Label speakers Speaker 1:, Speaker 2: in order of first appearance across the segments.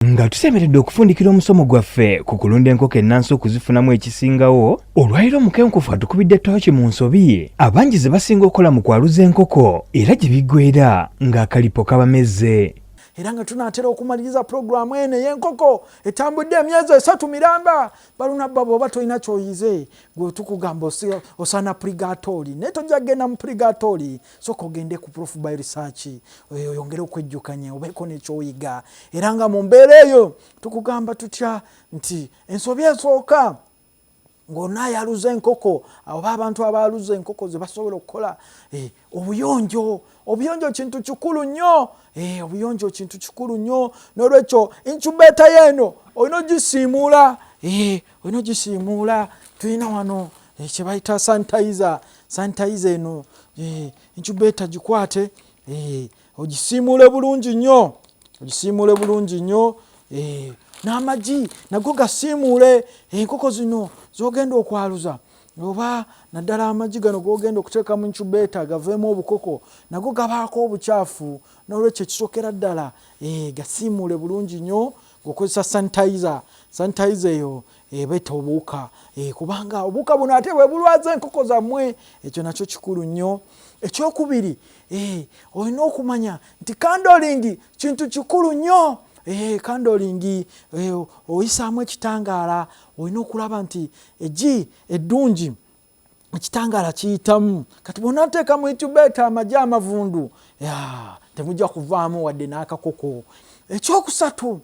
Speaker 1: Nga tusemeredde okufundikira omusomo gwaffe ku kulunda enkoko ennansi okuzifunamu ekisingawo, olwaliro omukenkufu atukubidde tooki mu nsobi abangi ze basinga okukola mu kwaluza enkoko era gye biggweera ng'akalipo kabamezze.
Speaker 2: Era nga tunaatera okumaliriza pulogulaamu eno ey'enkoko etambudde emyezi 3 miramba baluna baba oba tolina kyoyize gwe tukugamba osana purigatori naye tojja kgenda mu purigatori soka ogende ku Prof by Research oyongere okwejjukanya obeeko nekyoyiga. Era nga mu mbeera eyo tukugamba tutya nti ensobi esooka ng'onaayaluza enkoko oba abantu abaaluza enkoko ze basobola okukola obuyonjo kintu kikulu nnyo. Obuyonjo kintu kikulu nnyo n'olwekyo incubator y'eno olina ogisiimuula tulina wano kye bayita sanitizer eno incubator gikwate ogisiimuule bulungi nnyo n'amagi nago gasiimuule enkoko zino z'ogenda okwaluza oba naddala amagi gano g'ogenda okuteeka mu incubator gaveemu obukoko nago gabaako obukyafu n'olwekyo ekisookera ddala gasiimuule bulungi nnyo ng'okozesa sanitizer eyo ebeeta obuwuka kubanga obuwuka buno ate bwe bulwaza enkoko zammwe ekyo nakyo kikulu nnyo. Ekyokubiri olina okumanya nti kandolingi kintu kikulu nnyo. Kandolingi oyisaamu ekitangaala olina okulaba nti eggi eddungi ekitangaala kiyitamu kati bw'onaateeka mu incubator amagi amavundu temujja kuvaamu wadde n'akakoko. Ekyokusatu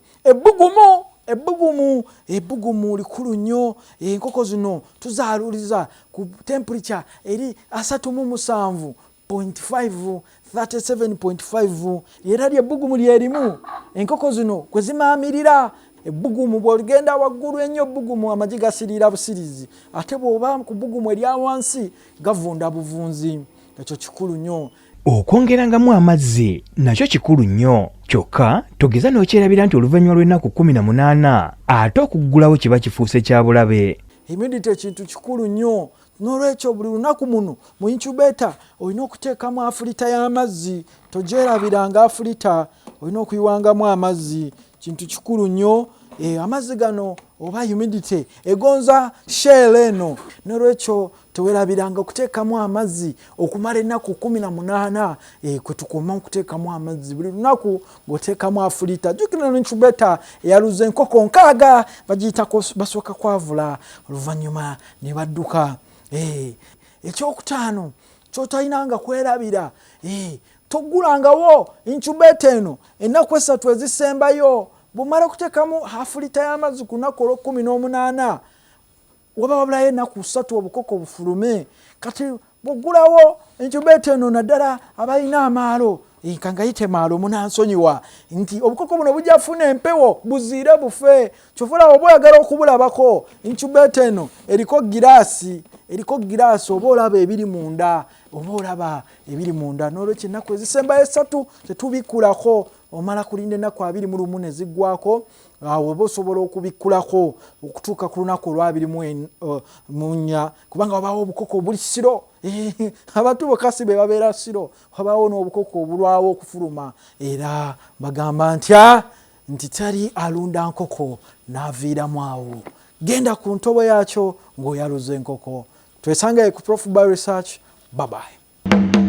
Speaker 2: ebbugumu likulu nnyo. Enkoko zino tuzaaluliza ku temperature eri 37.5 37.5 era lyebbugumu lyerimu enkoko zino kwe zimaamirira. Ebbugumu bw'ogenda waggulu ennyo ebbugumu amagi gasiriira busirizi ate bw'oba ku bbugumu erya wansi gavunda buvunzi. Ekyo kikulu nnyo.
Speaker 1: Okwongerangamu amazzi nakyo kikulu nnyo kyokka togeza n'okyerabira nti oluvannyuma lw'ennaku 18 ate okuggulawo kiba kifuuse kya bulabe.
Speaker 2: Humidity ekintu kikulu nnyo n'olwekyo buli lunaku muno mu incubator olina okuteekamu afulita y'amazzi togyerabiranga afulita olina okuyiwangamu amazzi kintu kikulu nnyo. Amazzi gano oba humidity egonza shell eno n'olwekyo tewerabiranga okuteekamu amazzi okumala ennaku 18 kwe tukoma okuteekamu amazzi buli lunaku ng'oteekamu afulita. Jjukira n'incubator eyaluza enkoko 6 bagiyita basooka kwavula oluvannyuma ne badduka. Ekyokutaano kyotalinanga kwerabira toggulangawo incubator eno ennaku 3 ezisembayo. Bw'omala okuteekamu hafu lita y'amazzi ku lunaku olw'18 waba wabulayo ennaku 3 obukoko bufulume. Kati bw'oggulawo incubator eno naddala abalina amaalo kangayite maalo munansonyiwa nti obukoko buno bujja funa empewo buziire bufe. Kyovula oba oyagala okubulabako incubator eno eriko giraasi oba olaba ebiri munda n'olwekyo ennaku ezisembayo 3 tetubikkulako. Omala kulinda ennaku 21 ne ziggwako awo oba osobola okubikkulako okutuuka ku lunaku olw'24 kubanga wabaawo obukoko obuli siro. Abantu bokasi be babeera siro wabaawo n'obukoko obulwawo okufuluma era bagamba nti tali alunda nkoko n'aviiramu awo. Genda ku ntobo yaakyo ng'oyaluza enkoko. Twesangaye ku Prof by Research. Bye bye.